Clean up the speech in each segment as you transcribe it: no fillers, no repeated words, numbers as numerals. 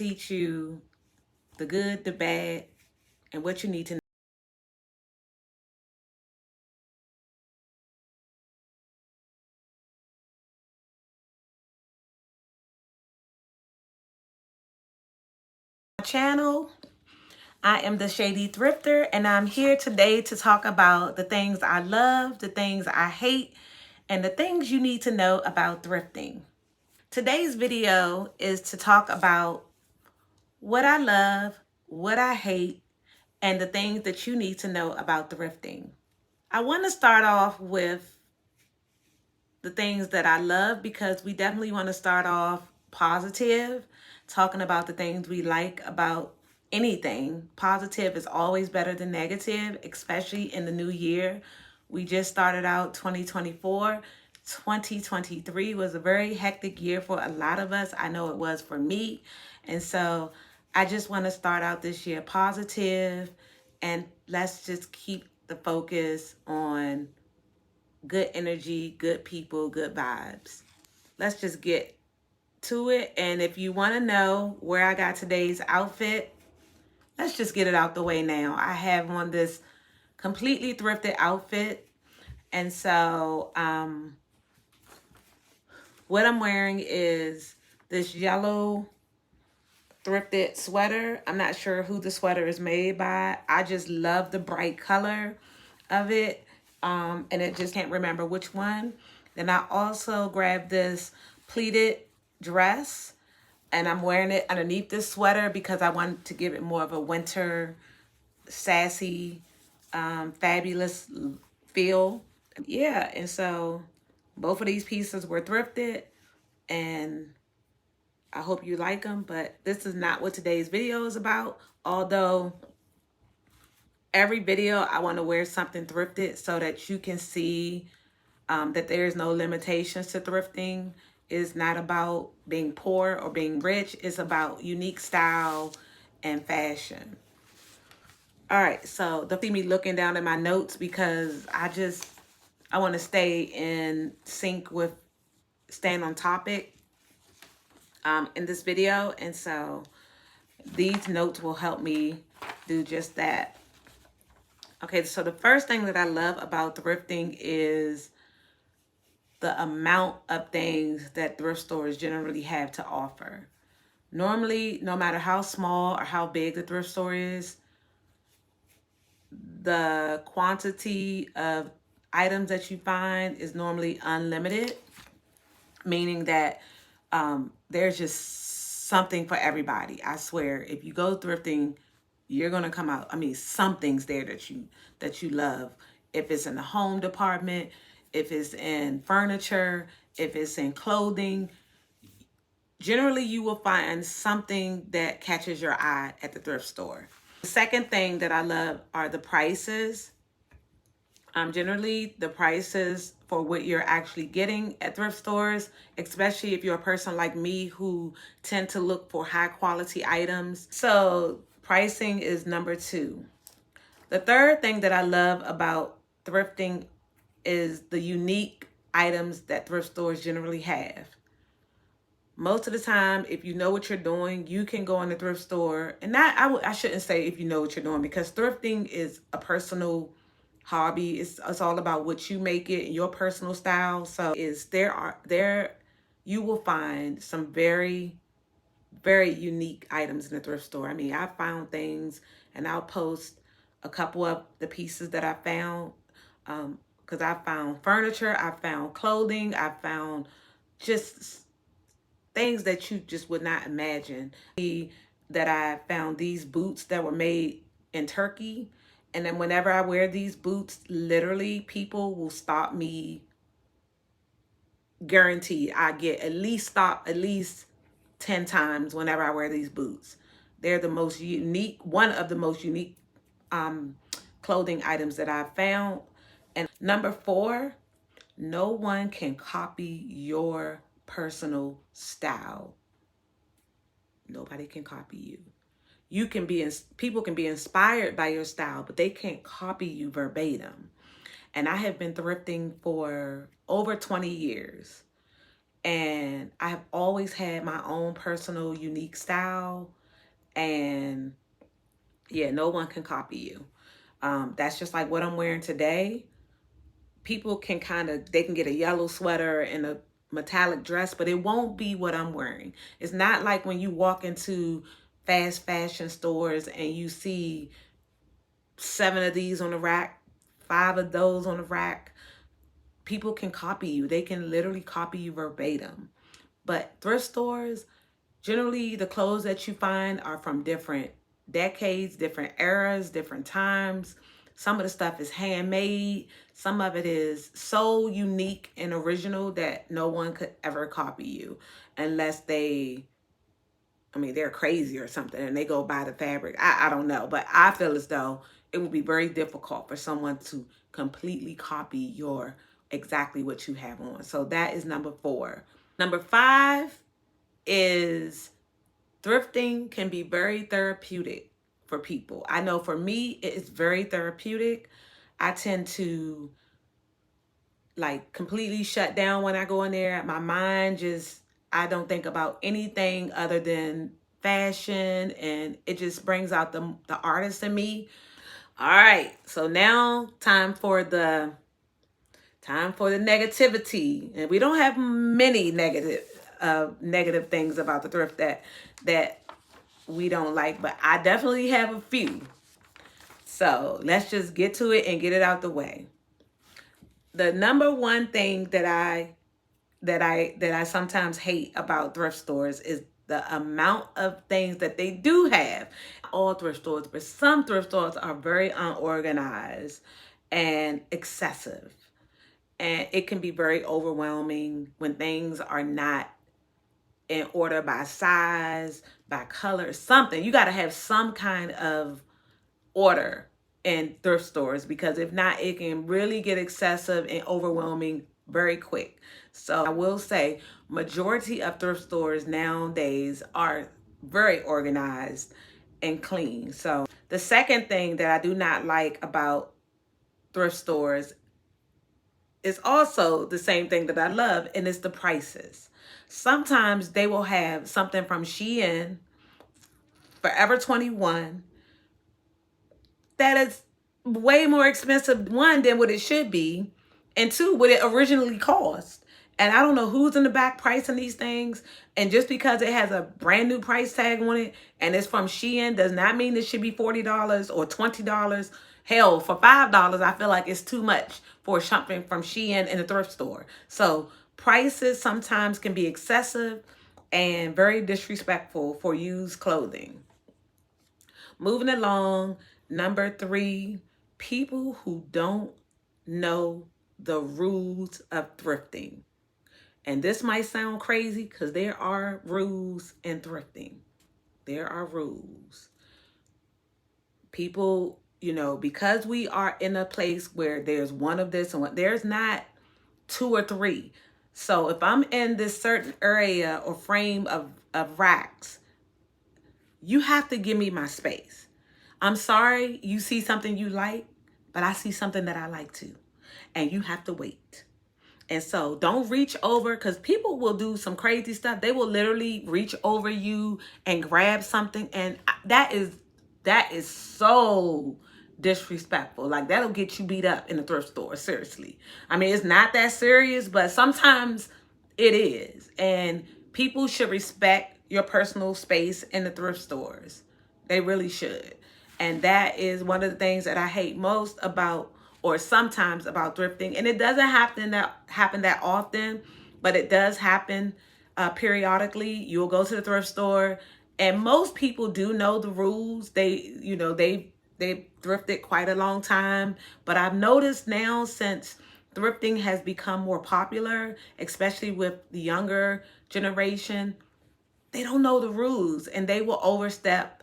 teach you the good, the bad, and what you need to know. Channel. I am the Shady Thrifter, and I'm here today to talk about the things I love, the things I hate, and the things you need to know about thrifting. Today's video is to talk about what I love, what I hate, and the things that you need to know about thrifting. I want to start off with the things that I love because we definitely want to start off positive, talking about the things we like about anything. Positive is always better than negative, especially in the new year. We just started out 2024. 2023 was a very hectic year for a lot of us. I know it was for me. And so I just want to start out this year positive, and let's just keep the focus on good energy, good people, good vibes. Let's just get to it. And if you want to know where I got today's outfit, let's just get it out the way now. I have on this completely thrifted outfit. And so what I'm wearing is this yellow thrifted sweater. I'm not sure who the sweater is made by. I just love the bright color of it. And it just can't remember which one. Then I also grabbed this pleated dress, and I'm wearing it underneath this sweater because I wanted to give it more of a winter, sassy, fabulous feel. Yeah, and so both of these pieces were thrifted, and I hope you like them, but this is not what today's video is about. Although every video I want to wear something thrifted so that you can see that there is no limitations to thrifting. It's not about being poor or being rich. It's about unique style and fashion. All right, so don't see me looking down at my notes because I want to stay in sync with staying on topic in this video. And so these notes will help me do just that. Okay, so the first thing that I love about thrifting is the amount of things that thrift stores generally have to offer. Normally, no matter how small or how big the thrift store is, the quantity of items that you find is normally unlimited, meaning that there's just something for everybody. I swear, if you go thrifting, you're gonna come out. I mean, something's there that you love. If it's in the home department, if it's in furniture, if it's in clothing, generally you will find something that catches your eye at the thrift store. The second thing that I love are the prices. Generally, the prices for what you're actually getting at thrift stores, especially if you're a person like me who tend to look for high quality items. So pricing is number two. The third thing that I love about thrifting is the unique items that thrift stores generally have. Most of the time, if you know what you're doing, you can go in the thrift store. And I shouldn't say if you know what you're doing, because thrifting is a personal hobby. It's all about what you make it, your personal style. So you will find some very, very unique items in the thrift store. I mean, I found things, and I'll post a couple of the pieces that I found, because I found furniture, I found clothing, I found just things that you just would not imagine. That I found these boots that were made in Turkey. And then whenever I wear these boots, literally people will stop me. Guaranteed, I get at least stopped at least 10 times whenever I wear these boots. They're the most unique, one of the most unique clothing items that I've found. And number four, no one can copy your personal style. Nobody can copy you. People can be inspired by your style, but they can't copy you verbatim. And I have been thrifting for over 20 years. And I've always had my own personal unique style. And yeah, no one can copy you. That's just like what I'm wearing today. People can they can get a yellow sweater and a metallic dress, but it won't be what I'm wearing. It's not like when you walk into fast fashion stores and you see 7 of these on the rack, 5 of those on the rack. People can copy you. They can literally copy you verbatim. But thrift stores, generally the clothes that you find are from different decades, different eras, different times. Some of the stuff is handmade. Some of it is so unique and original that no one could ever copy you unless they're crazy or something and they go buy the fabric. I don't know. But I feel as though it would be very difficult for someone to completely copy exactly what you have on. So that is number 4. Number 5 is thrifting can be very therapeutic for people. I know for me, it is very therapeutic. I tend to like completely shut down when I go in there. My mind I don't think about anything other than fashion, and it just brings out the artist in me. All right, so now time for the negativity, and we don't have many negative things about the thrift that we don't like, but I definitely have a few. So let's just get to it and get it out the way. The number one thing that I sometimes hate about thrift stores is the amount of things that they do have. All thrift stores, but some thrift stores are very unorganized and excessive. And it can be very overwhelming when things are not in order by size, by color, something. You got to have some kind of order in thrift stores, because if not, it can really get excessive and overwhelming very quick. So I will say majority of thrift stores nowadays are very organized and clean. So the second thing that I do not like about thrift stores is also the same thing that I love, and it's the prices. Sometimes they will have something from Shein, Forever 21, that is way more expensive, one, than what it should be, and two, what it originally cost. And I don't know who's in the back pricing these things. And just because it has a brand new price tag on it and it's from Shein does not mean it should be $40 or $20. Hell, for $5, I feel like it's too much for something from Shein in a thrift store. So prices sometimes can be excessive and very disrespectful for used clothing. Moving along, number 3, people who don't know the rules of thrifting. And this might sound crazy because there are rules in thrifting. There are rules. People, because we are in a place where there's one of this and there's not 2 or 3. So if I'm in this certain area or frame of racks, you have to give me my space. I'm sorry you see something you like, but I see something that I like too. And you have to wait. And so don't reach over, because people will do some crazy stuff. They will literally reach over you and grab something. And that is so disrespectful. Like, that'll get you beat up in the thrift store. Seriously. I mean, it's not that serious, but sometimes it is. And people should respect your personal space in the thrift stores. They really should. And that is one of the things that I hate most about, or sometimes about, thrifting. And it doesn't happen that often, but it does happen periodically. You'll go to the thrift store, and most people do know the rules. They've thrifted quite a long time. But I've noticed now, since thrifting has become more popular, especially with the younger generation, they don't know the rules and they will overstep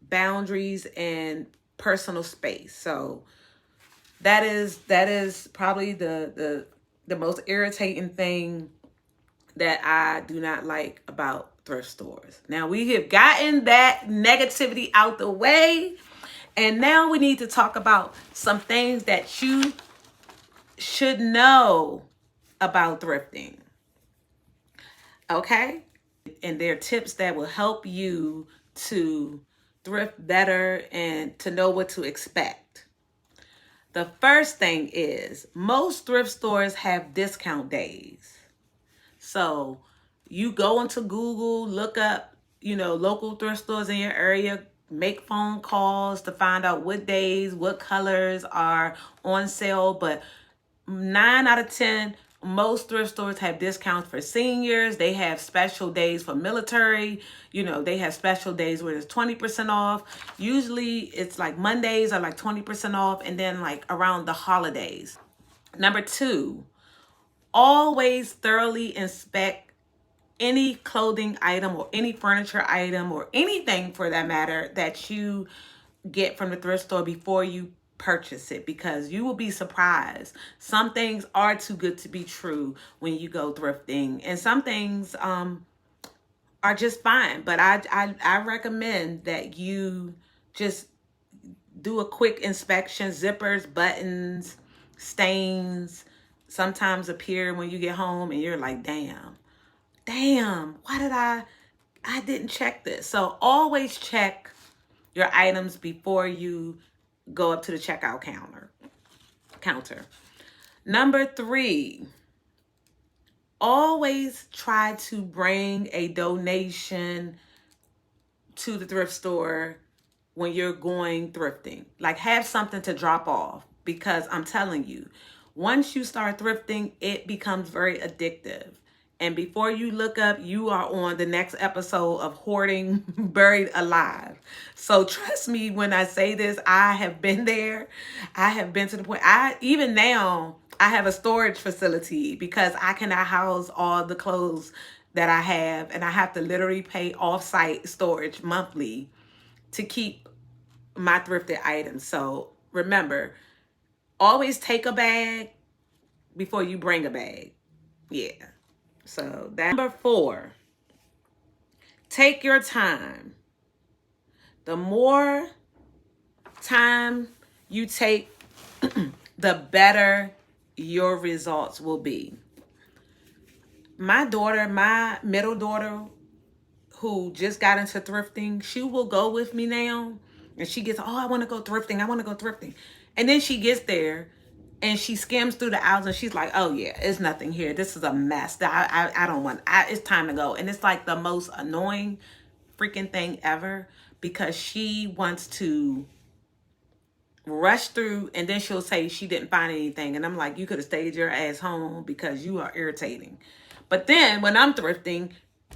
boundaries and personal space. So that is probably the most irritating thing that I do not like about thrift stores. Now we have gotten that negativity out the way, and now we need to talk about some things that you should know about thrifting. Okay? And they're tips that will help you to thrift better and to know what to expect. The first thing is most thrift stores have discount days. So you go into Google, look up, local thrift stores in your area, make phone calls to find out what days, what colors are on sale. But 9 out of 10, most thrift stores have discounts for seniors. They have special days for military. They have special days where it's 20% off. Usually it's like Mondays are like 20% off, and then like around the holidays. Number 2, always thoroughly inspect any clothing item or any furniture item or anything for that matter that you get from the thrift store before you purchase it, because you will be surprised. Some things are too good to be true when you go thrifting, and some things are just fine. But I recommend that you just do a quick inspection. Zippers, buttons, stains sometimes appear when you get home and you're like, damn, why did I didn't check this. So always check your items before you go up to the checkout counter. Number 3, always try to bring a donation to the thrift store when you're going thrifting. Like, have something to drop off, because I'm telling you, once you start thrifting, it becomes very addictive. And before you look up, you are on the next episode of Hoarding Buried Alive. So trust me when I say this, I have been there. I have been to the point, even now, I have a storage facility because I cannot house all the clothes that I have. And I have to literally pay off-site storage monthly to keep my thrifted items. So remember, always take a bag before you bring a bag. Yeah. So that. Number 4, take your time. The more time you take, the better your results will be. My daughter, my middle daughter, who just got into thrifting, she will go with me now, and she gets, I want to go thrifting. And then she gets there and she skims through the aisles and she's like, oh yeah, it's nothing here. This is a mess. I don't want, it's time to go. And it's like the most annoying freaking thing ever, because she wants to rush through and then she'll say she didn't find anything. And I'm like, you could have stayed your ass home because you are irritating. But then when I'm thrifting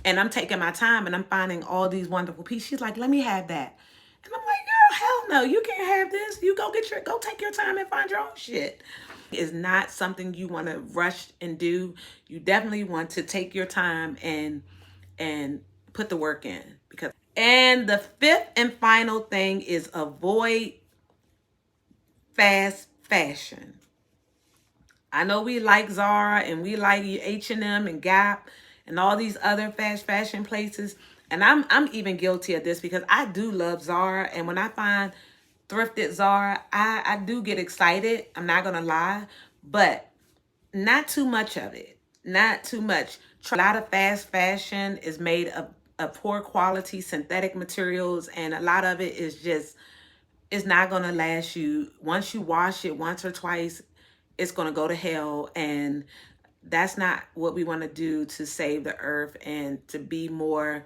and I'm taking my time and I'm finding all these wonderful pieces, she's like, let me have that. And I'm like, girl, hell no, you can't have this. You go take your time and find your own shit. It's not something you want to rush and do. You definitely want to take your time and put the work in. And the 5th and final thing is avoid fast fashion. I know we like Zara and we like H&M and Gap and all these other fast fashion places. And I'm even guilty of this, because I do love Zara. And when I find thrifted Zara, I do get excited. I'm not going to lie. But not too much of it. Not too much. A lot of fast fashion is made of poor quality synthetic materials. And a lot of it is just, it's not going to last you. Once you wash it once or twice, it's going to go to hell. And that's not what we want to do to save the earth and to be more,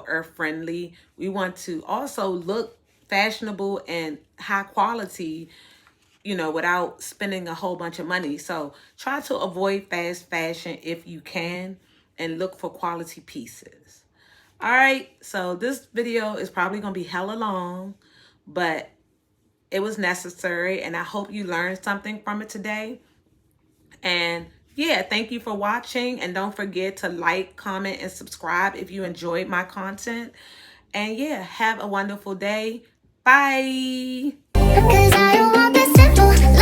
earth friendly. We want to also look fashionable and high quality, without spending a whole bunch of money. So try to avoid fast fashion if you can and look for quality pieces. All right. So this video is probably going to be hella long, but it was necessary. And I hope you learned something from it today. And yeah, thank you for watching. And don't forget to like, comment, and subscribe if you enjoyed my content. And yeah, have a wonderful day. Bye. 'Cause I don't want this simple.